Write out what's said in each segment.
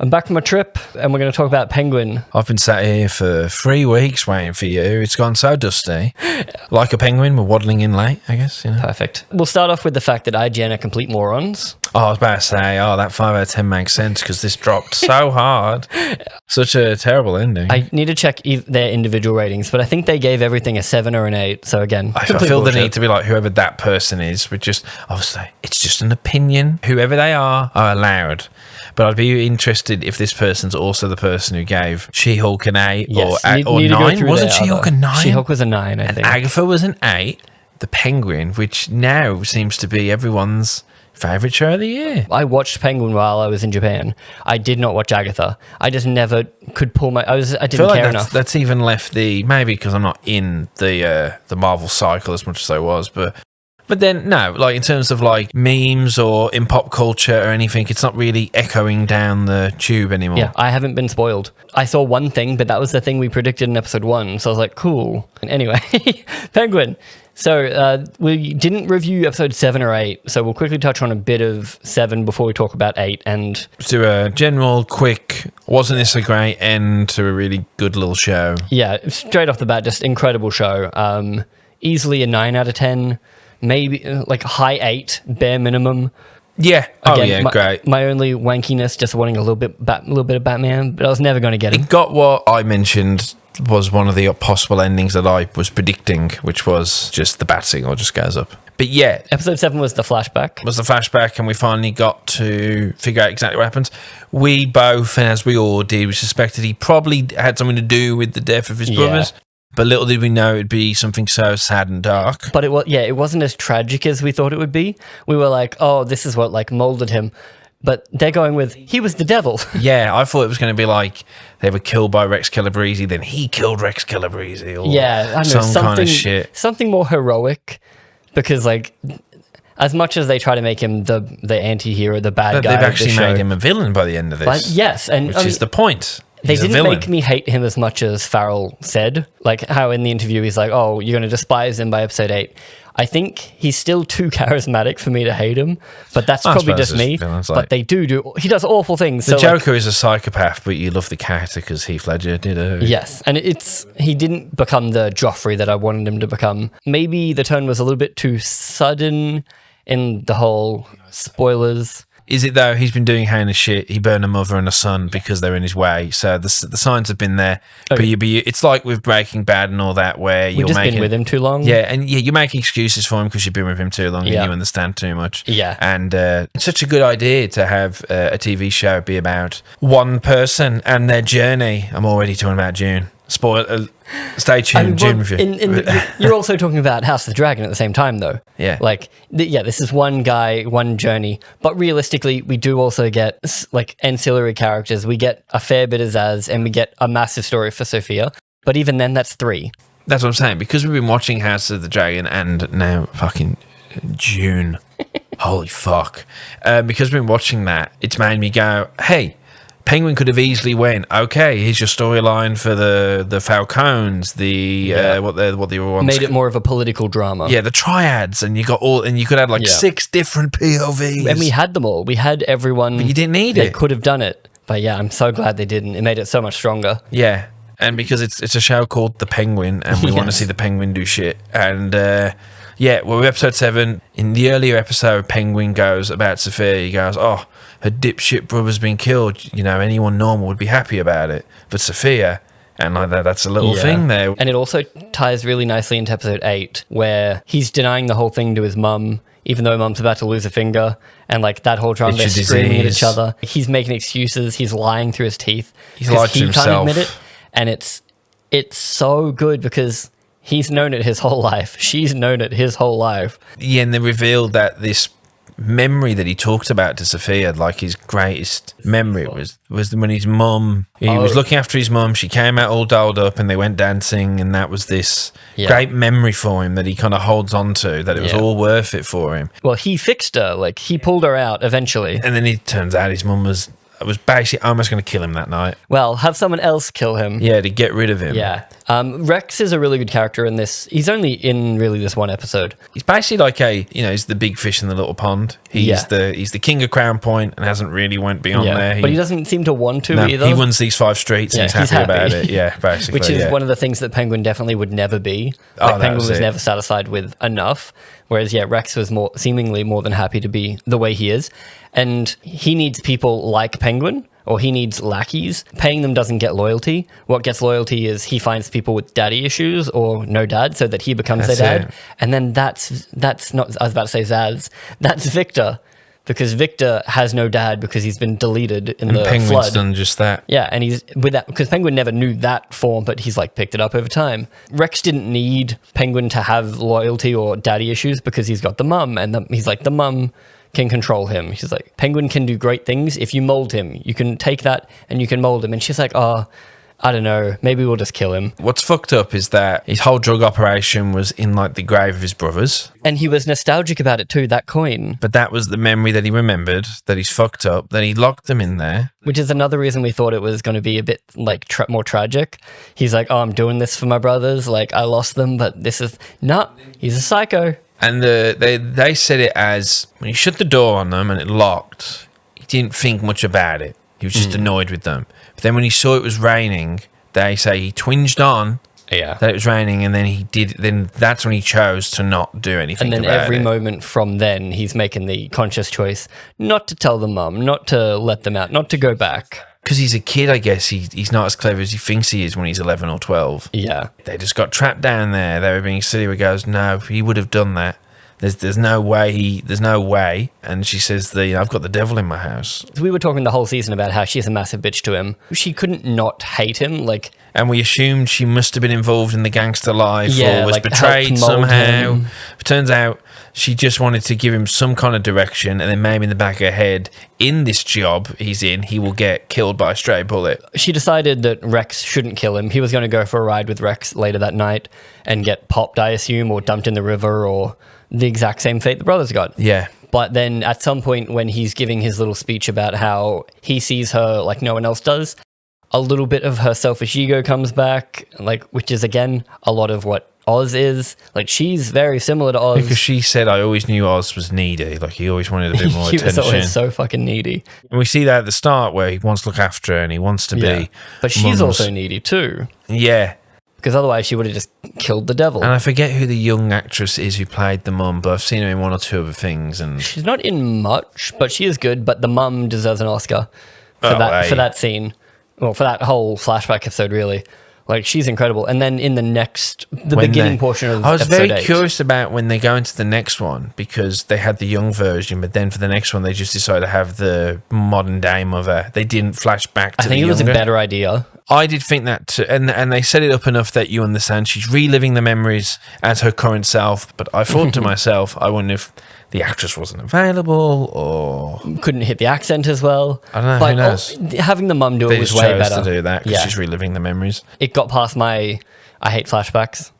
I'm back from a trip, and we're going to talk about Penguin. I've been sat here for 3 weeks waiting for you. It's gone so dusty. Like a penguin, we're waddling in late, I guess. Perfect. We'll start off with the fact that IGN are complete morons. Oh, I was about to say, that 5 out of 10 makes sense because this dropped so hard. Such a terrible ending. I need to check their individual ratings, but I think they gave everything a 7 or an 8. So again, I feel the need to be like whoever that person is, but just obviously it's just an opinion. Whoever they are allowed. But I'd be interested if this person's also the person who gave She-Hulk an 8 or 9. Wasn't She-Hulk a 9? She-Hulk was a 9, I think. And Agatha was an 8. The Penguin, which now seems to be everyone's favourite show of the year. I watched Penguin while I was in Japan. I did not watch Agatha. I just never could pull my... I didn't care enough. That's even left maybe because I'm not in the Marvel cycle as much as I was, but then, no, like in terms of like memes or in pop culture or anything, it's not really echoing down the tube anymore. Yeah, I haven't been spoiled. I saw one thing, but that was the thing we predicted in episode 1. So I was like, cool. And anyway, Penguin. So we didn't review episode 7 or 8, so we'll quickly touch on a bit of 7 before we talk about 8. And let's do a general, quick, wasn't this a great end to a really good little show? Yeah, straight off the bat, just incredible show. Easily a 9 out of 10. Maybe like a high 8, bare minimum. Yeah. Again, great. My only wankiness, just wanting a little bit of Batman, but I was never going to get it. It got what I mentioned was one of the possible endings that I was predicting, which was just the bat signal just goes up. But yeah. Episode 7 was the flashback. And we finally got to figure out exactly what happens. We both, and as we all did, we suspected he probably had something to do with the death of his brothers. But little did we know it'd be something so sad and dark. But it wasn't as tragic as we thought it would be. We were like, oh, this is what like molded him. But they're going with, he was the devil. Yeah, I thought it was going to be like they were killed by Rex Calabrese, then he killed Rex Calabrese. Or I know, some kind of shit. Something more heroic. Because like, as much as they try to make him the anti-hero, the bad guy, they've actually made him a villain by the end of this. But yes, and which is the point. They didn't make me hate him as much as Farrell said. Like how in the interview he's like, oh, you're going to despise him by episode 8. I think he's still too charismatic for me to hate him, but that's probably just me. But they do. He does awful things. The Joker is a psychopath, but you love the character because Heath Ledger did. Yes, and he didn't become the Joffrey that I wanted him to become. Maybe the turn was a little bit too sudden in the whole spoilers. Is it though? He's been doing heinous shit. He burned a mother and a son because they're in his way. So the signs have been there. Okay. But it's like with Breaking Bad and all that, where you're been with him too long. Yeah, and you make excuses for him because you've been with him too long and you understand too much. Yeah, and it's such a good idea to have a TV show be about one person and their journey. I'm already talking about June. Spoil. Stay tuned, June review. You're also talking about House of the Dragon at the same time, though. Yeah. Like, this is one guy, one journey. But realistically, we do also get, like, ancillary characters. We get a fair bit of Zaz, and we get a massive story for Sophia. But even then, that's 3. That's what I'm saying. Because we've been watching House of the Dragon and now fucking June. Holy fuck. Because we've been watching that, it's made me go, hey, Penguin could have easily went, okay, here's your storyline for the Falcons, what the other ones made it more of a political drama. Yeah, the triads, and you could have like 6 different POVs. And we had them all. We had everyone. But you didn't need it. They it. could have done it. But yeah, I'm so glad they didn't. It made it so much stronger. Yeah. And because it's a show called The Penguin, and we want to see the Penguin do shit. And we're episode 7. In the earlier episode, Penguin goes about Sophia. He goes, oh, her dipshit brother's been killed. You know, anyone normal would be happy about it. But Sophia, and like that's a little thing there. And it also ties really nicely into episode 8, where he's denying the whole thing to his mum, even though mum's about to lose a finger. And like that whole time they're screaming at each other. He's making excuses. He's lying through his teeth. He's lied to himself. He can't admit it. And it's so good because he's known it his whole life. She's known it his whole life. Yeah, and they revealed that this memory that he talked about to Sophia, like his greatest memory was when his mum, he was looking after his mum, she came out all dolled up and they went dancing, and that was this great memory for him that he kind of holds on to, that it was all worth it for him. Well, he fixed her, like he pulled her out eventually. And then it turns out his mum was basically almost going to kill him that night. Well, have someone else kill him. Yeah, to get rid of him. Yeah. Rex is a really good character in this. He's only in really this one episode. He's basically like he's the big fish in the little pond. He's the king of Crown Point and hasn't really went beyond there. But he doesn't seem to want to either. He runs these 5 streets and he's happy about it. Yeah, basically. Which is one of the things that Penguin definitely would never be. Penguin was never satisfied with enough. Whereas, Rex was seemingly more than happy to be the way he is. And he needs people like Penguin, or he needs lackeys. Paying them doesn't get loyalty. What gets loyalty is he finds people with daddy issues or no dad, so that he becomes their dad. It. And then that's not, I was about to say Zaz, that's Victor. Because Victor has no dad because he's been deleted in the Penguin's flood. Done just that. Yeah, and he's with that because Penguin never knew that form, but he's picked it up over time. Rex didn't need Penguin to have loyalty or daddy issues because he's got the mum, and he's like, the mum can control him. She's like, Penguin can do great things if you mold him. You can take that and you can mold him. And she's like, I don't know, maybe we'll just kill him. What's fucked up is that his whole drug operation was in the grave of his brothers. And he was nostalgic about it too, that coin. But that was the memory that he remembered, that he's fucked up, that he locked them in there. Which is another reason we thought it was going to be a bit more tragic. He's like, I'm doing this for my brothers. I lost them, but this is not, he's a psycho. And they said it as, when he shut the door on them and it locked, he didn't think much about it. He was just annoyed with them. But then when he saw it was raining, they say he twinged on that it was raining, and then that's when he chose to not do anything about it. And then every moment from then, he's making the conscious choice not to tell the mum, not to let them out, not to go back. Because he's a kid, I guess. He's not as clever as he thinks he is when he's 11 or 12. Yeah. They just got trapped down there. They were being silly. He goes, no, he would have done that. There's no way. There's no way. And she says, I've got the devil in my house. We were talking the whole season about how she's a massive bitch to him. She couldn't not hate him. And we assumed she must have been involved in the gangster life or was betrayed somehow. It turns out she just wanted to give him some kind of direction, and then maybe in the back of her head, in this job he's in, he will get killed by a stray bullet. She decided that Rex shouldn't kill him. He was going to go for a ride with Rex later that night and get popped, I assume, or dumped in the river, or the exact same fate the brothers got. Yeah. But then at some point when he's giving his little speech about how he sees her like no one else does, a little bit of her selfish ego comes back, which is, again, a lot of what Oz is. She's very similar to Oz. Because she said, I always knew Oz was needy. He always wanted a bit more he attention. was always so fucking needy. And we see that at the start where he wants to look after her and he wants to be. But she's also needy too. Yeah. Because otherwise she would have just killed the devil. And I forget who the young actress is who played the mum, but I've seen her in 1 or 2 other things. And she's not in much, but she is good. But the mum deserves an Oscar for that scene. Well, for that whole flashback episode, really. She's incredible. And then in the beginning portion of I was episode very 8, curious about when they go into the next one, because they had the young version, but then for the next one, they just decided to have the modern day mother. They didn't flash back to the younger. I think it was a better idea. I did think that too, and they set it up enough that you understand she's reliving the memories as her current self. But I thought to myself, I wonder if the actress wasn't available or couldn't hit the accent as well. I don't know. Who knows? Having the mum do it was way better. To do that because she's reliving the memories. It got past I hate flashbacks.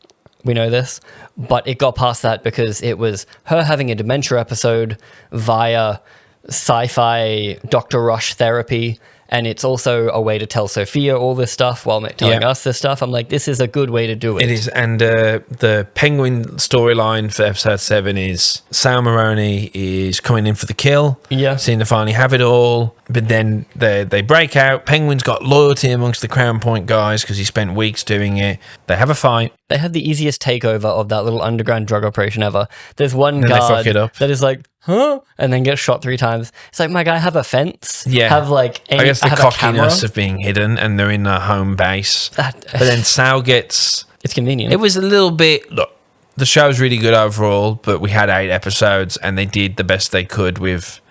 We know this, but it got past that because it was her having a dementia episode via sci-fi Dr. Rush therapy. And it's also a way to tell Sophia all this stuff while telling us this stuff. I'm like, this is a good way to do it. It is. And the Penguin storyline for episode 7 is Sal Maroni is coming in for the kill. Yeah. Seem to finally have it all. But then they break out. Penguin's got loyalty amongst the Crown Point guys because he spent weeks doing it. They have a fight. They have the easiest takeover of that little underground drug operation ever. There's one guard that is like, huh? And then gets shot 3 times. It's like, my guy, have a fence. Yeah. Have I guess the cockiness of being hidden and they're in a home base. But then Sal gets... It's convenient. It was a little bit... Look, the show's really good overall, but we had 8 episodes and they did the best they could with...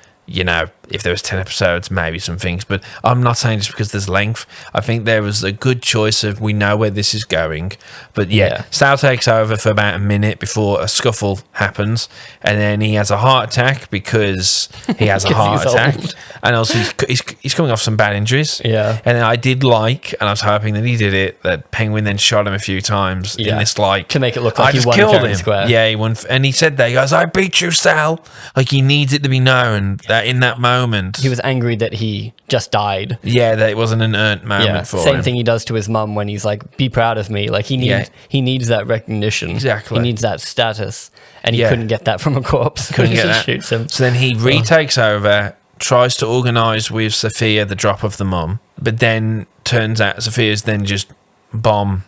if there was 10 episodes, maybe some things. But I'm not saying just because there's length. I think there was a good choice of we know where this is going. But Sal takes over for about a minute before a scuffle happens. And then he has a heart attack because he has a heart attack. Old. And also he's coming off some bad injuries. Yeah. And then I did and I was hoping that he did it, that Penguin then shot him a few times in this to make it look like he won killed him. Square. Yeah, he won. And he said that, he goes, I beat you, Sal. He needs it to be known that in that moment, moment. He was angry that he just died. Yeah, that it wasn't an earned moment for him. Same thing he does to his mum when he's like, be proud of me. Like, he needs that recognition. Exactly. He needs that status. And he couldn't get that from a corpse. Couldn't get that. Shoots him. So then he retakes over, tries to organise with Sophia the drop of the mum, but then turns out Sophia's then just bomb.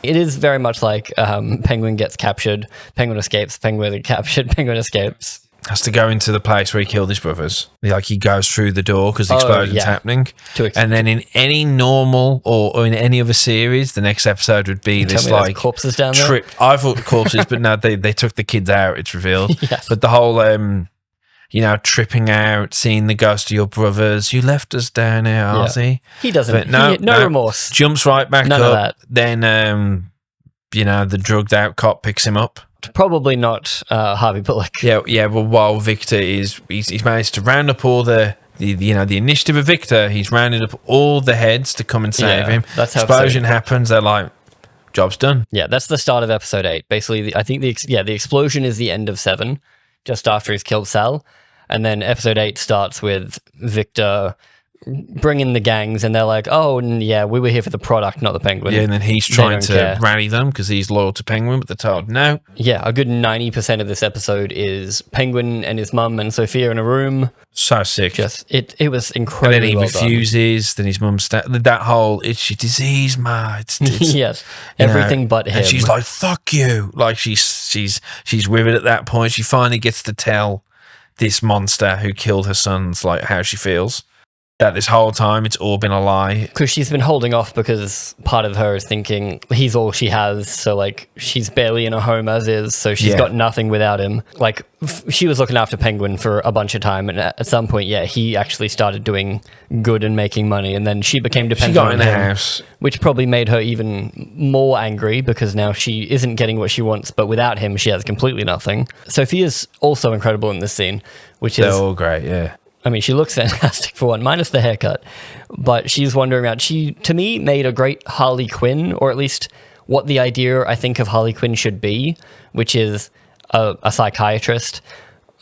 It is very much like Penguin gets captured, Penguin escapes, Penguin captured, Penguin escapes. Has to go into the place where he killed his brothers. Like, he goes through the door because the explosion's happening. And then in any normal or in any other series, the next episode would be this like corpses down trip. There? I thought corpses, but no, they took the kids out, it's revealed. Yes. But the whole tripping out, seeing the ghost of your brothers. You left us down here, Ozzy. He doesn't. No remorse. Jumps right back None up. Of that. Then, the drugged out cop picks him up. Probably not Harvey Bullock. Yeah. Well, while Victor he's managed to round up all the initiative of Victor. He's rounded up all the heads to come and save him. That's how explosion happens. They're like, job's done. Yeah, that's the start of episode 8. Basically, I think the explosion is the end of 7. Just after he's killed Sal. And then episode 8 starts with Victor bringing the gangs, and they're like, oh, yeah, we were here for the product, not the Penguin. Yeah, and then he's trying to rally them because he's loyal to Penguin, but they're told no. Yeah, a good 90% of this episode is Penguin and his mum and Sophia in a room. So sick. It was incredibly and then he well refuses, then his mum's that whole itchy disease, ma. It's yes, everything but him. And she's like, fuck you. Like, she's with it at that point. She finally gets to tell this monster who killed her sons, like, how she feels. That this whole time it's all been a lie. Because she's been holding off because part of her is thinking he's all she has. So, like, she's barely in a home as is. So she's got nothing without him. Like, she was looking after Penguin for a bunch of time. And at some point, he actually started doing good and making money. And then she became dependent on him. She got in the house. Which probably made her even more angry because now she isn't getting what she wants. But without him, she has completely nothing. Sophia's also incredible in this scene. They're all great, yeah. I mean, she looks fantastic for one, minus the haircut. But she's wandering around. She, to me, made a great Harley Quinn, or at least what the idea, I think, of Harley Quinn should be, which is a psychiatrist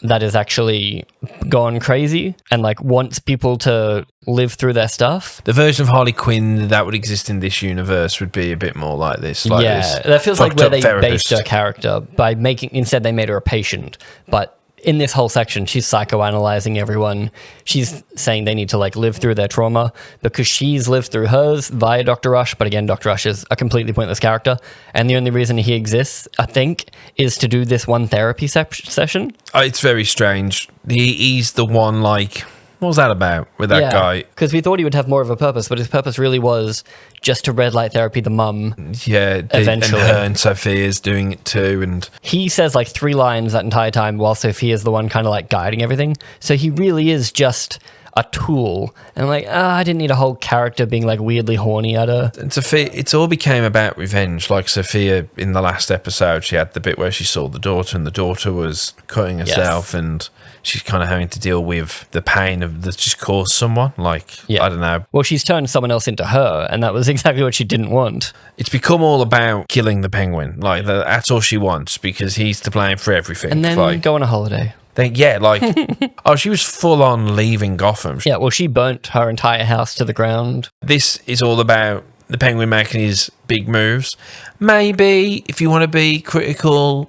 that is actually gone crazy and, like, wants people to live through their stuff. The version of Harley Quinn that would exist in this universe would be a bit more like this. That feels like where they based her character by instead they made her a patient. But in this whole section, she's psychoanalyzing everyone. She's saying they need to, like, live through their trauma because she's lived through hers via Dr. Rush. But again, Dr. Rush is a completely pointless character. And the only reason he exists, I think, is to do this one therapy session. It's very strange. He's the one, like, what was that about with that guy? Because we thought he would have more of a purpose, but his purpose really was just to red light therapy the mum. Yeah, eventually. And her and Sophia's doing it too. And he says like 3 lines that entire time while Sophia's the one kind of like guiding everything. So he really is just a tool. And I'm like, I didn't need a whole character being like weirdly horny at her. And Sophia, it all became about revenge. Like Sophia in the last episode, she had the bit where she saw the daughter and the daughter was cutting herself and she's kind of having to deal with the pain of that just caused someone. Like, I don't know. Well, she's turned someone else into her, and that was exactly what she didn't want. It's become all about killing the penguin. Like, that's all she wants because he's to blame for everything. And then go on a holiday. She was full on leaving Gotham. Yeah, well, she burnt her entire house to the ground. This is all about the penguin making his big moves. Maybe, if you want to be critical,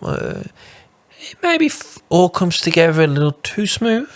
maybe all comes together a little too smooth.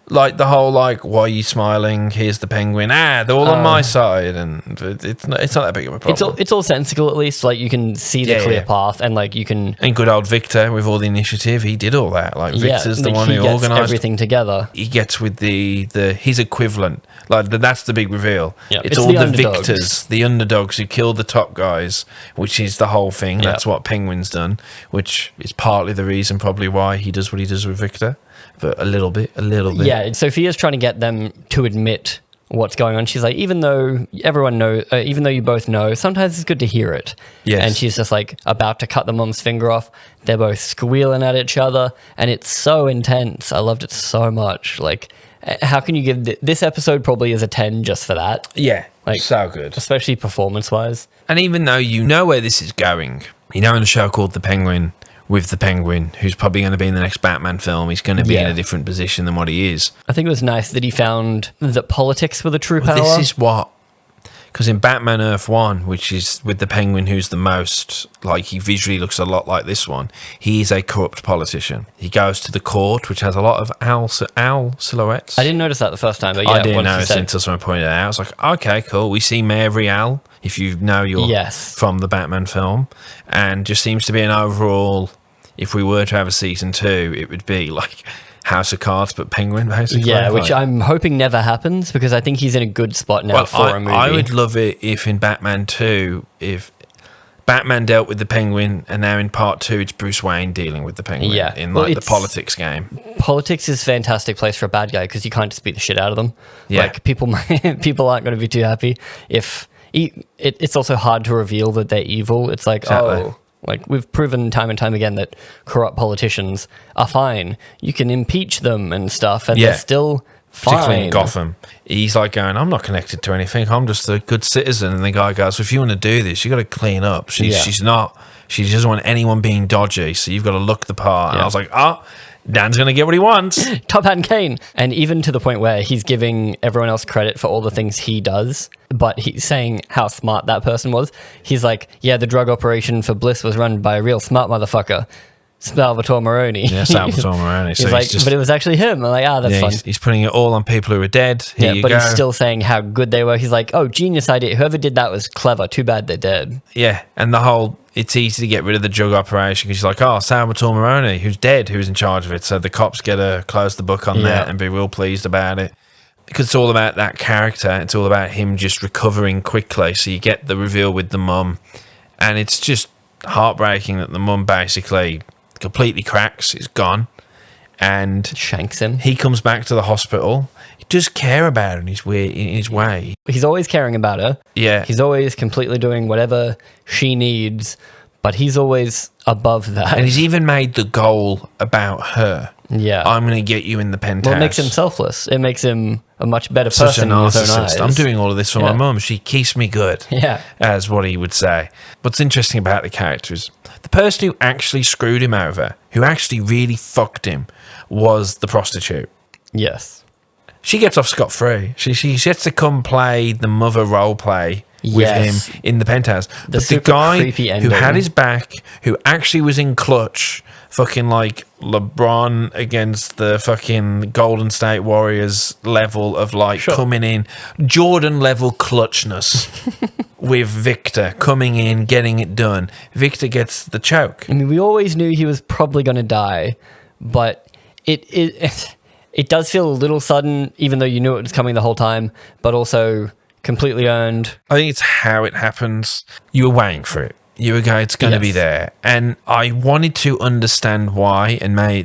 Like the whole, like, why are you smiling? Here's the penguin. They're all on my side, and it's not that big of a problem. It's all sensical, at least. Like, you can see the clear path, and like you can. And good old Victor with all the initiative, he did all that. Like Victor's the one who organised everything together. He gets with the his equivalent. Like that's the big reveal. Yeah. It's all the Victors, the underdogs who kill the top guys, which is the whole thing. That's what Penguin's done, which is partly the reason probably why he does what he does with Victor. But a little bit. Yeah, Sophia's trying to get them to admit what's going on. She's like, even though everyone knows, even though you both know, sometimes it's good to hear it. Yes. And she's just like about to cut the mom's finger off. They're both squealing at each other, and it's so intense. I loved it so much. Like, how can you give this episode probably is a 10 just for that? Yeah, like so good, especially performance-wise. And even though you know where this is going, you know, in a show called The Penguin, with the Penguin, who's probably going to be in the next Batman film. He's going to be in a different position than what he is. I think it was nice that he found that politics were the true power. This is what... Because in Batman Earth 1, which is with the Penguin who's the most, like, he visually looks a lot like this one, he is a corrupt politician. He goes to the court, which has a lot of owl silhouettes. I didn't notice that the first time, but yeah. I didn't notice it until someone pointed it out. I was like, okay, cool. We see Mayor Real, if you know you're from the Batman film, and just seems to be an overall, if we were to have a season 2, it would be like... House of Cards, but Penguin, basically. Yeah, which I'm hoping never happens because I think he's in a good spot now for a movie. I would love it if in Batman 2, if Batman dealt with the Penguin and now in part 2 it's Bruce Wayne dealing with the Penguin in the politics game. Politics is a fantastic place for a bad guy because you can't just beat the shit out of them. Yeah. Like people aren't going to be too happy if... It's also hard to reveal that they're evil. It's like, like we've proven time and time again that corrupt politicians are fine. You can impeach them and stuff, and they're still fine. Particularly in Gotham, he's like going, "I'm not connected to anything. I'm just a good citizen." And the guy goes, "If you want to do this, you got to clean up." She's not. She doesn't want anyone being dodgy, so you've got to look the part. And I was like, Dan's going to get what he wants. Top Hat and Kane. And even to the point where he's giving everyone else credit for all the things he does, but he's saying how smart that person was. He's like, yeah, the drug operation for Bliss was run by a real smart motherfucker, Salvatore Maroni. Yeah, Salvatore Maroni. So but it was actually him. I'm like, that's fun. He's putting it all on people who are dead. Here you but go. He's still saying how good they were. He's like, genius idea. Whoever did that was clever. Too bad they're dead. Yeah, and the whole... It's easy to get rid of the drug operation because he's like, Salvatore Maroni, who's dead, who's in charge of it. So the cops get to close the book on that and be real pleased about it. Because it's all about that character. It's all about him just recovering quickly. So you get the reveal with the mum. And it's just heartbreaking that the mum basically completely cracks. Is gone. And shanks him. He comes back to the hospital. He does care about her in his way. He's always caring about her. Yeah. He's always completely doing whatever she needs, but he's always above that. And he's even made the goal about her. Yeah. I'm going to get you in the penthouse. Well, it makes him selfless. It makes him a much better person in his own eyes. I'm doing all of this for my mum. She keeps me good. Yeah. As what he would say. What's interesting about the character is the person who actually screwed him over, who actually really fucked him, was the prostitute. Yes. She gets off scot-free. She gets to come play the mother role play with him in the penthouse. But the guy who had his back, who actually was in clutch, fucking like LeBron against the fucking Golden State Warriors level of like coming in, Jordan level clutchness with Victor coming in, getting it done. Victor gets the choke. I mean, we always knew he was probably going to die, but it does feel a little sudden, even though you knew it was coming the whole time, but also completely earned. I think it's how it happens. You were waiting for it. You were going, it's going to be there. And I wanted to understand why,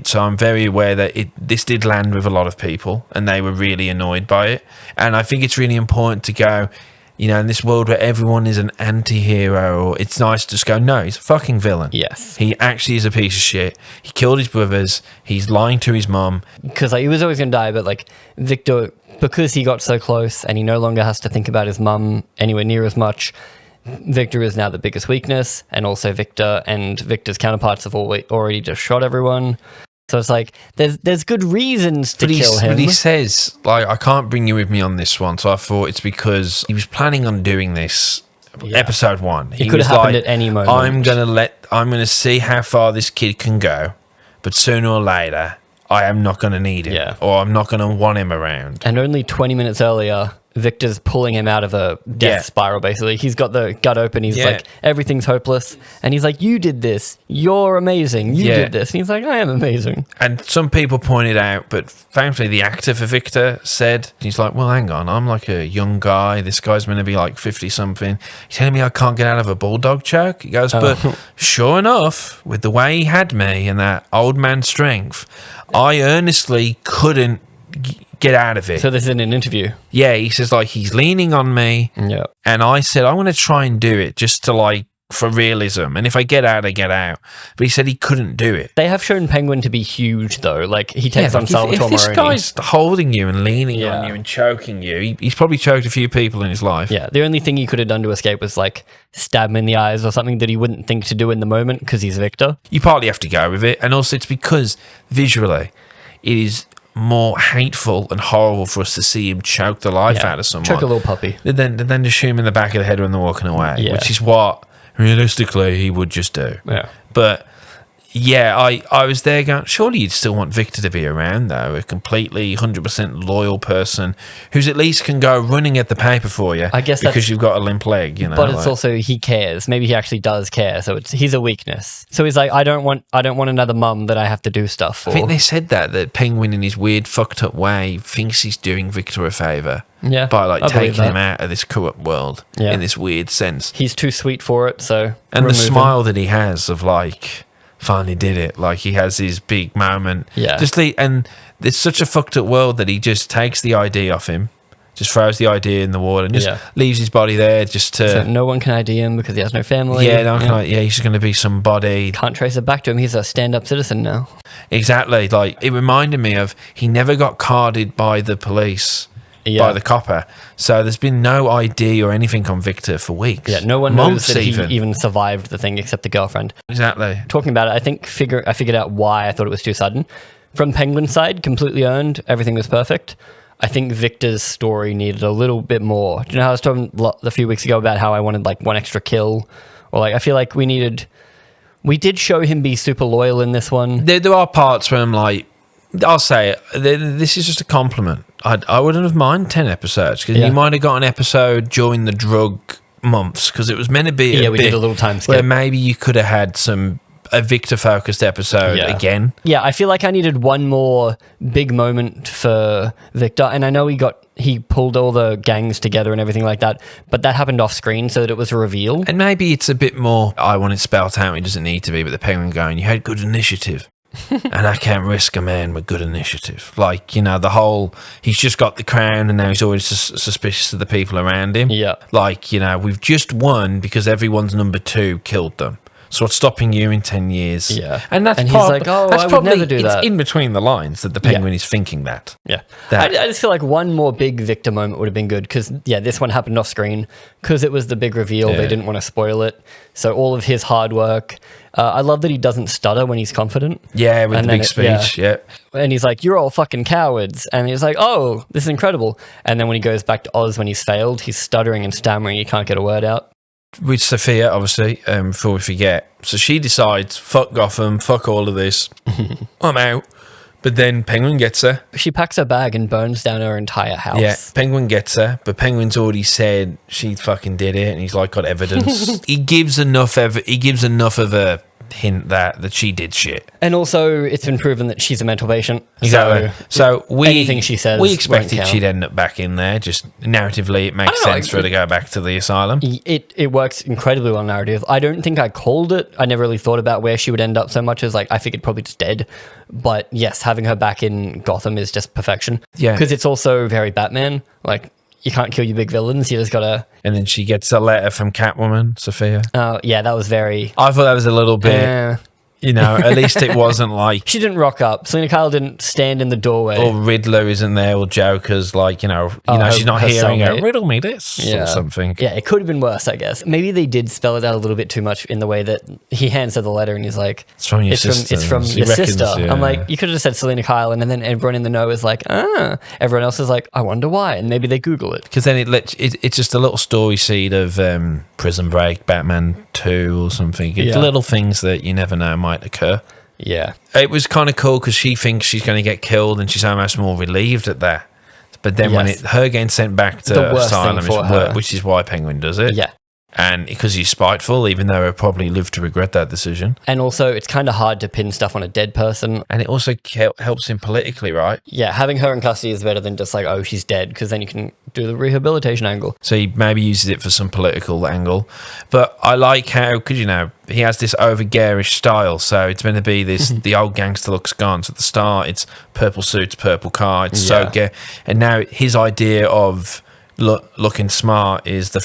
so I'm very aware that this did land with a lot of people, and they were really annoyed by it. And I think it's really important to go, in this world where everyone is an anti-hero, it's nice to just go, no, he's a fucking villain. Yes. He actually is a piece of shit. He killed his brothers. He's lying to his mum. Because he was always going to die, but Victor, because he got so close and he no longer has to think about his mum anywhere near as much, Victor is now the biggest weakness, and also Victor and Victor's counterparts have already just shot everyone. So it's like, there's good reasons to kill him. But he says, I can't bring you with me on this one. So I thought it's because he was planning on doing this episode 1. It could have happened at any moment. I'm going to see how far this kid can go, but sooner or later, I am not going to need him, or I'm not going to want him around. And only 20 minutes earlier, Victor's pulling him out of a death spiral, basically. He's got the gut open. He's like, everything's hopeless. And he's like, you did this. You're amazing. You did this. And he's like, I am amazing. And some people pointed out, but thankfully the actor for Victor said, he's like, well, hang on. I'm like a young guy. This guy's going to be like 50-something. He's telling me I can't get out of a bulldog choke? He goes, but sure enough, with the way he had me and that old man strength, I earnestly couldn't get out of it. So this is in an interview? Yeah, he says he's leaning on me. Yeah. And I said, I'm going to try and do it just to for realism. And if I get out, I get out. But he said he couldn't do it. They have shown Penguin to be huge, though. Like, he takes on Salvatore If this Moroni. guy's holding you and leaning on you and choking you, he's probably choked a few people in his life. Yeah, the only thing he could have done to escape was, like, stab him in the eyes or something that he wouldn't think to do in the moment because he's Victor. You partly have to go with it. And also it's because visually it is more hateful and horrible for us to see him choke the life out of someone. Choke a little puppy. Then just shoot him in the back of the head when they're walking away, which is what realistically he would just do. Yeah. But yeah, I was there going, surely you'd still want Victor to be around, though, a completely 100% loyal person who's at least can go running at the paper for you. I guess because you've got a limp leg, you know. But it's also he cares. Maybe he actually does care. So he's a weakness. So he's like, I don't want another mum that I have to do stuff for. I think they said that Penguin in his weird fucked up way thinks he's doing Victor a favour. Yeah, by like I taking him out of this corrupt world in this weird sense. He's too sweet for it, so and the smile that he has of like finally did it, like he has his big moment. Yeah, and it's such a fucked up world that he just takes the ID off him, just throws the ID in the water and just leaves his body there just to. So no one can ID him because he has no family. He's going to be somebody. Can't trace it back to him. He's a stand-up citizen now. Exactly, like it reminded me of he never got carded by the police. By the copper. So there's been no ID or anything on Victor for weeks. Yeah, no one knows that he even survived the thing except the girlfriend. Exactly. Talking about it, I think I figured out why I thought it was too sudden. From Penguin's side, completely earned. Everything was perfect. I think Victor's story needed a little bit more. Do you know how I was talking a few weeks ago about how I wanted like one extra kill? Or like I feel like we did show him be super loyal in this one. There are parts where I'm like, I'll say it, this is just a compliment. I wouldn't have minded 10 episodes because you might have got an episode during the drug months because it was meant to be we did a little time skip where maybe you could have had a Victor focused episode again. Yeah, I feel like I needed one more big moment for Victor, and I know he pulled all the gangs together and everything like that, but that happened off screen so that it was a reveal. And maybe it's a bit more, I want it spelt out, it doesn't need to be, but the Penguin going, you had good initiative. And I can't risk a man with good initiative. Like, you know, the whole, he's just got the crown and now he's always suspicious of the people around him. Yeah. Like, you know, we've just won because everyone's number 2 killed them. So what's stopping you in 10 years? Yeah. And he's like, I would never do that. It's in between the lines that the Penguin is thinking that. Yeah. I just feel like one more big Victor moment would have been good because, this one happened off screen because it was the big reveal. They didn't want to spoil it. So all of his hard work. I love that he doesn't stutter when he's confident. Yeah, with the big speech, And he's like, you're all fucking cowards. And he's like, oh, this is incredible. And then when he goes back to Oz when he's failed, he's stuttering and stammering. He can't get a word out. With Sophia, obviously, before we forget. So she decides, fuck Gotham, fuck all of this. I'm out. But then Penguin gets her. She packs her bag and burns down her entire house. Yeah, Penguin gets her, but Penguin's already said she fucking did it, and he's like got evidence. He gives enough of a hint that she did shit. And also, it's been proven that she's a mental patient. Exactly. So anything she says, we expected she'd end up back in there. Just narratively, it makes sense for her to go back to the asylum. It works incredibly well narrative. I don't think I called it. I never really thought about where she would end up so much as like I figured probably just dead. But yes, having her back in Gotham is just perfection. Yeah, because it's also very Batman. Like, you can't kill your big villains. You just gotta. And then she gets a letter from Catwoman, Sophia. Oh, yeah, that was very. I thought that was a little bit. You know, at least it wasn't like... She didn't rock up. Selena Kyle didn't stand in the doorway. Or Riddler isn't there, or Joker's like, she's not hearing her, riddle me this, or something. Yeah, it could have been worse, I guess. Maybe they did spell it out a little bit too much in the way that he hands her the letter and he's like... It's from your sister. It's from your sister. Yeah. I'm like, you could have just said Selena Kyle, and then everyone in the know is like, Everyone else is like, I wonder why, and maybe they Google it. Because then it's just a little story seed of Prison Break, Batman 2 or something. It's little things that you never know might occur. Yeah. It was kind of cool because she thinks she's going to get killed and she's almost more relieved at that. But then when her getting sent back to asylum is worse, which is why Penguin does it. Yeah. And because he's spiteful, even though he'll probably live to regret that decision. And also, it's kind of hard to pin stuff on a dead person. And it also helps him politically, right? Yeah, having her in custody is better than just like, oh, she's dead, because then you can do the rehabilitation angle. So he maybe uses it for some political angle. But I like how, because, he has this over-garish style. So it's meant to be this, the old gangster look's gone. So at the start, it's purple suits, purple car. It's so gay. And now his idea of... looking smart is the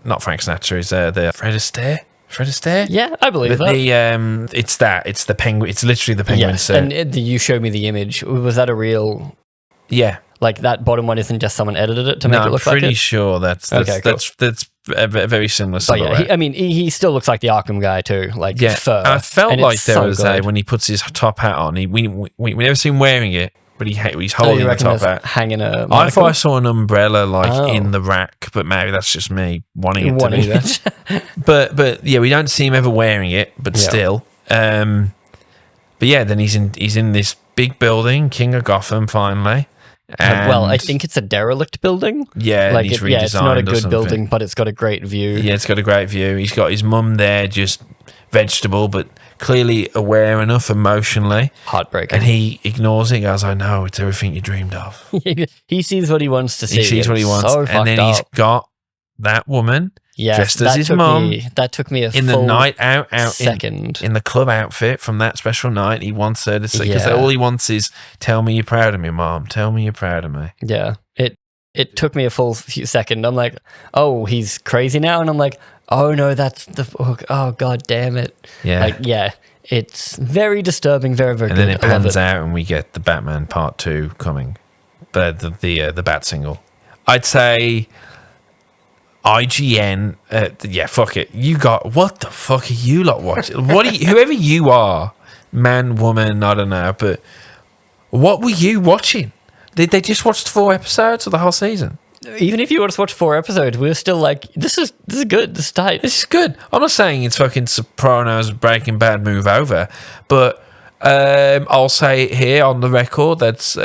not Frank Sinatra, is the Fred Astaire? Fred Astaire? Yeah, I believe But that. it's the penguin. It's literally the penguin Yes, suit. and you showed me the image. Was that a real? Yeah. Like that bottom one isn't just someone edited it to make it look like it? I'm pretty sure that's cool. that's a very similar But silhouette. yeah, he still looks like the Arkham guy too. Like fur. I felt and like it's there so was good. when he puts his top hat on. We never see him wearing it, but he's Oh, holding you the reckon top there's hat. hanging a I thought I monocle? saw an umbrella Oh. in the rack, but maybe that's just me wanting it Wanting to be. it. But yeah, we don't see him ever wearing it, but Yeah. still. But yeah, then he's in this big building, King of Gotham, finally. Well, I And- think it's a derelict building. yeah, and Like he's it's not a redesigned or good something. building, but it's got a great view. Yeah, it's got a great view. He's got his mum there, just vegetable, but clearly aware enough emotionally. Heartbreaking. And he ignores it. He goes, "I know, it's everything you dreamed of." he sees what he wants to see. He sees what he wants, So and then fucked he's up. got that woman Yes, dressed as that his took mum me- That took me a in the full night out second. in the club outfit from that special night. He wants her to say, because Yeah. all he wants is, "Tell me you're proud of me, Mom. Tell me you're proud of me." Yeah, it took me a full few second. I'm like, oh, he's crazy now, and I'm like, oh no, that's the oh god damn it. Yeah. Like it's very disturbing, very very And good. then it I love pans out, and we get the Batman Part 2 coming, the Bat single. I'd say IGN. Yeah, fuck it. You got what the fuck are you lot watching? Whoever you are, man, woman, I don't know, but what were you watching? Did they just watch 4 episodes of the whole season? Even if you were to watch 4 episodes, we're still like, this is good. This is tight. This is good. I'm not saying it's fucking Sopranos, Breaking Bad move over, but I'll say it here on the record that's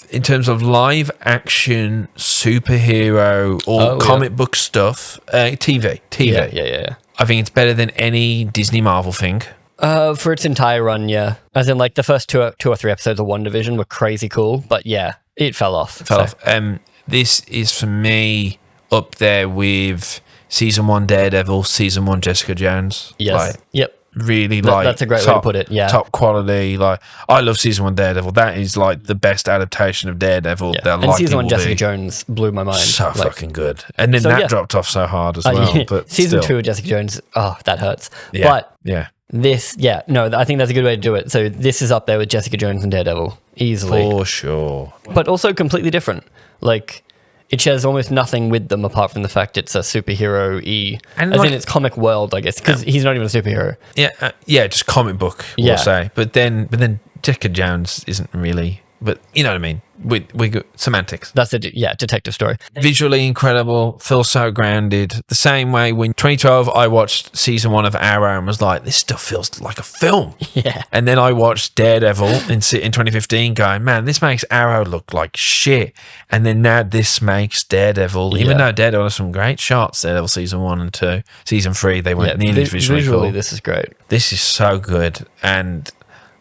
in terms of live action superhero or comic book stuff, TV. Yeah. I think it's better than any Disney Marvel thing. For its entire run, yeah. As in, like the first two or 3 episodes of WandaVision were crazy cool, but yeah, it fell off. This is for me up there with season 1 Daredevil, season 1 Jessica Jones. Yes. Yep. Really That's a great way to put it. Yeah. Top quality. Like, I love season 1 Daredevil. That is like the best adaptation of Daredevil. Yeah. That And season 1 will Jessica be. Jones blew my mind. So Like, fucking good. And then So, that yeah. dropped off so hard as well. But season still. 2 of Jessica Jones, oh, that hurts. Yeah. But yeah. this, I think that's a good way to do it. So this is up there with Jessica Jones and Daredevil, easily. For sure. But also completely different. Like, it shares almost nothing with them apart from the fact it's a superhero-y. And as like- in its comic world, I guess, because he's not even a superhero. Yeah, just comic book, Yeah. we'll say. But then Jessica Jones isn't really. But you know what I mean. We got semantics. That's detective story. Visually incredible, feels so grounded. The same way when 2012 I watched season 1 of Arrow and was like, this stuff feels like a film. Yeah. And then I watched Daredevil in 2015 going, man, this makes Arrow look like shit. And then now this makes Daredevil, even though Daredevil has some great shots, Daredevil season 1 and 2, season 3, they weren't nearly as visually cool. This is great. This is so good. And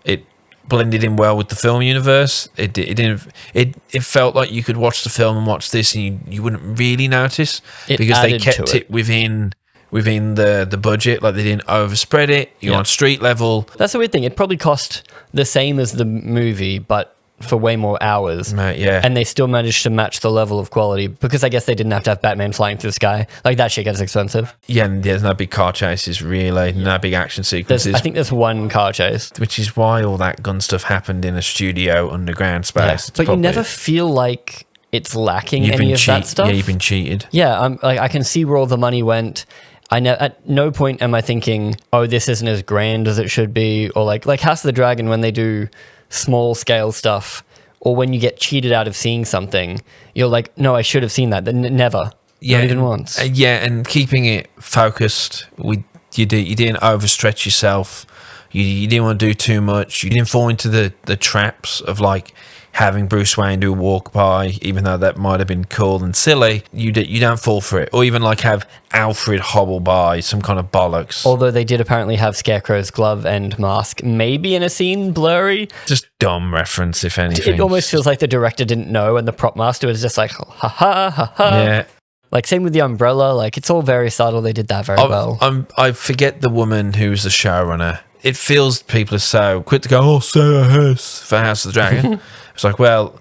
it blended in well with the film universe. It felt like you could watch the film and watch this and you wouldn't really notice because they kept it within the budget. Like, they didn't overspread it. You're on street level. That's the weird thing. It probably cost the same as the movie, but for way more hours. Yeah. And they still managed to match the level of quality because I guess they didn't have to have Batman flying through the sky. Like, that shit gets expensive. Yeah, and there's no big car chases, really. No big action sequences. I think there's one car chase. Which is why all that gun stuff happened in a studio underground space. But you never feel like it's lacking You've any been of that stuff. Yeah, you've been cheated. Yeah, I can see where all the money went. At no point am I thinking, oh, this isn't as grand as it should be, or like House of the Dragon when they do small scale stuff, or when you get cheated out of seeing something, you're like, no, I should have seen that. Never. Yeah, Not even once. And keeping it focused. You didn't overstretch yourself. You didn't want to do too much. You didn't fall into the traps of like having Bruce Wayne do a walk by, even though that might have been cool and silly. You don't fall for it, or even like have Alfred hobble by, some kind of bollocks. Although they did apparently have Scarecrow's glove and mask, maybe in a scene blurry. Just dumb reference, if anything. It almost feels like the director didn't know, and the prop master was just like, ha ha ha ha. Yeah. Like, same with the umbrella. Like, it's all very subtle. They did that very well. I forget the woman who's the showrunner. It feels people are so quick to go, oh, Sarah Hurst for House of the Dragon. It's like, well,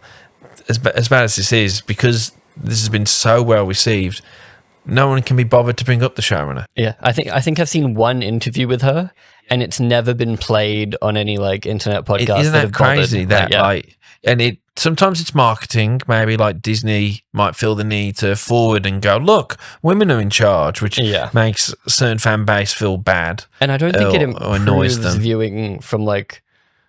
as bad as this is, because this has been so well received, no one can be bothered to bring up the showrunner. Yeah, I think I've seen one interview with her, and it's never been played on any like internet podcast. Isn't that crazy? Bothered. And it sometimes it's marketing. Maybe like Disney might feel the need to forward and go, look, women are in charge, which makes a certain fan base feel bad. And I don't think it annoys improves them. viewing from like.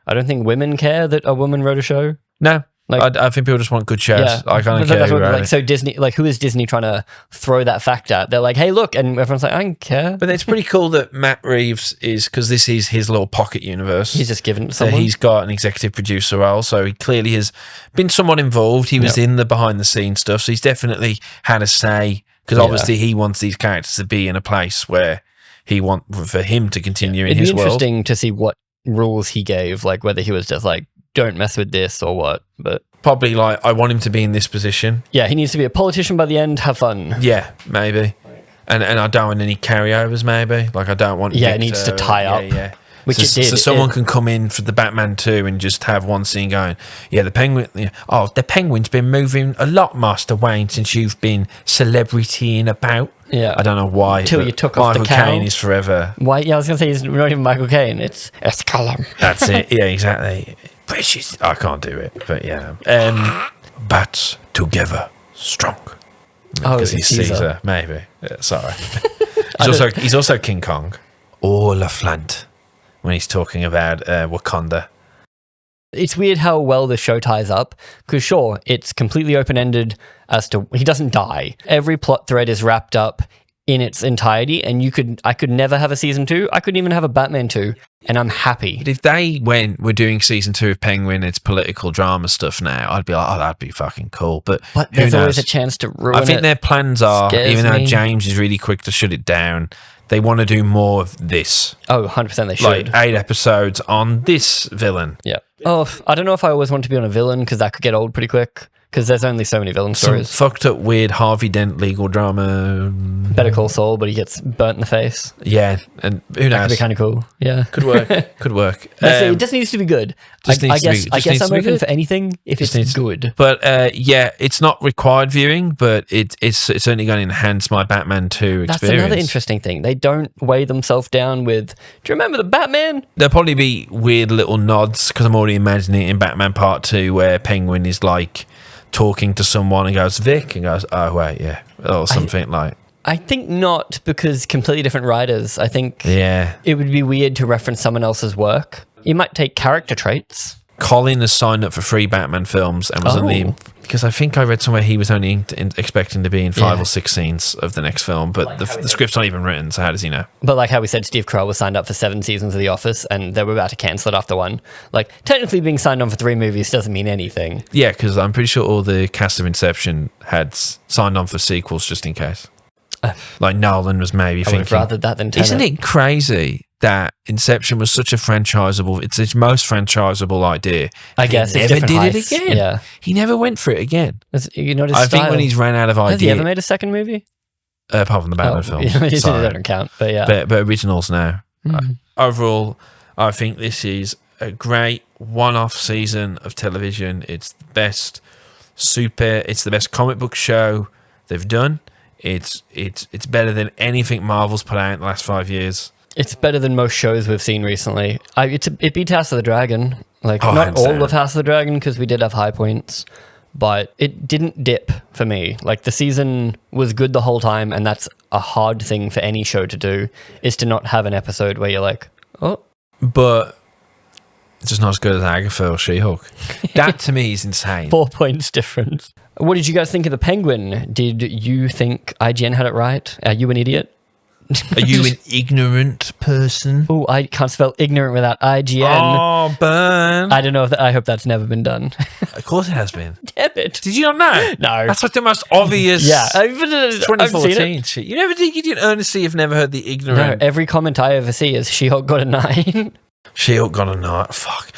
I don't think women care that a woman wrote a show. No. Like, I think people just want good shows. Yeah. I kind of care. Like, so Disney, like, who is Disney trying to throw that fact at? They're like, hey, look, and everyone's like, I don't care. But it's pretty cool that Matt Reeves is, because this is his little pocket universe. He's just given it to someone. He's got an executive producer role, so he clearly has been somewhat involved. He was in the behind the scenes stuff, so he's definitely had a say, because obviously he wants these characters to be in a place where he wants for him to continue in his world. It'd be interesting to see what rules he gave, like whether he was just like, don't mess with this or what, but probably like, I want him to be in this position. Yeah, he needs to be a politician by the end, have fun. Yeah, maybe. And I don't want any carryovers, maybe. Like, I don't want Victor, it needs to tie up. Yeah. Which it did. So someone can come in for the Batman 2 and just have one scene going, the Penguin, the Penguin's been moving a lot, Master Wayne, since you've been celebritying about. Yeah. I don't know why. Until you took off the cow. Michael Caine is forever. Why? Yeah, I was going to say, he's not even Michael Caine. It's Callum. That's it. Yeah, exactly. Precious. I can't do it, but yeah. Bats together, strong. Because he's Caesar, maybe. Yeah, sorry. He's also King Kong. Or LaFlante, when he's talking about Wakanda. It's weird how well the show ties up, because sure, it's completely open-ended as to he doesn't die. Every plot thread is wrapped up in its entirety, and I could never have a season 2. I couldn't even have a Batman 2, and I'm happy. But if we're doing season 2 of Penguin, it's political drama stuff now, I'd be like, that'd be fucking cool. But there's always a chance to ruin it. I think their plans are, even though me. James is really quick to shut it down, they want to do more of this. Oh, 100% they should. Like 8 episodes on this villain. Yeah. Oh, I don't know if I always want to be on a villain, because that could get old pretty quick. Because there's only so many villain stories. Some fucked up, weird Harvey Dent legal drama. Better Call Saul, but he gets burnt in the face. Yeah, and who knows? That could be kind of cool. Yeah, could work. Could work. It just needs to be good. I guess I'm open for anything if it's good. But it's not required viewing, but it's certainly going to enhance my Batman 2 experience. That's another interesting thing. They don't weigh themselves down with, do you remember the Batman? There'll probably be weird little nods, because I'm already imagining it in Batman Part 2 where Penguin is like talking to someone and goes, Vic, and goes, oh, wait, yeah, or something like. I think not, because completely different writers. I think it would be weird to reference someone else's work. You might take character traits. Colin has signed up for 3 Batman films and was only, because I think I read somewhere he was only expecting to be in 5 or 6 scenes of the next film, but the script's not even written, so how does he know? But like how we said, Steve Carell was signed up for 7 seasons of The Office, and they were about to cancel it after 1. Like, technically being signed on for 3 movies doesn't mean anything. Yeah, because I'm pretty sure all the cast of Inception had signed on for sequels just in case. Like Nolan was maybe thinking. I would rather that than Tenet. Isn't it crazy that Inception was such a franchisable, it's his most franchisable idea. I guess he never did it again. Yeah. He never went for it again. You know, I think when he's ran out of ideas. Has he ever made a second movie? Apart from the Batman films. It don't count, but yeah. But originals now. Overall, I think this is a great one-off season of television. It's the best it's the best comic book show they've done. It's better than anything Marvel's put out in the last 5 years. It's better than most shows we've seen recently. It beat House of the Dragon. Like, not all of House of the Dragon, because we did have high points, but it didn't dip for me. Like, the season was good the whole time, and that's a hard thing for any show to do, is to not have an episode where you're like, oh. But it's just not as good as Agatha or She-Hulk. That, to me, is insane. 4 points difference. What did you guys think of The Penguin? Did you think IGN had it right? Are you an idiot? Are you an ignorant person? Oh, I can't spell ignorant without IGN. Oh, burn. I don't know I hope that's never been done. Of course it has been. Damn it. Did you not know? No. That's like the most obvious 2014 shit. You didn't earnestly have never heard the ignorant. No, every comment I ever see is She-Hulk got a 9. She-Hulk got a 9. Fuck.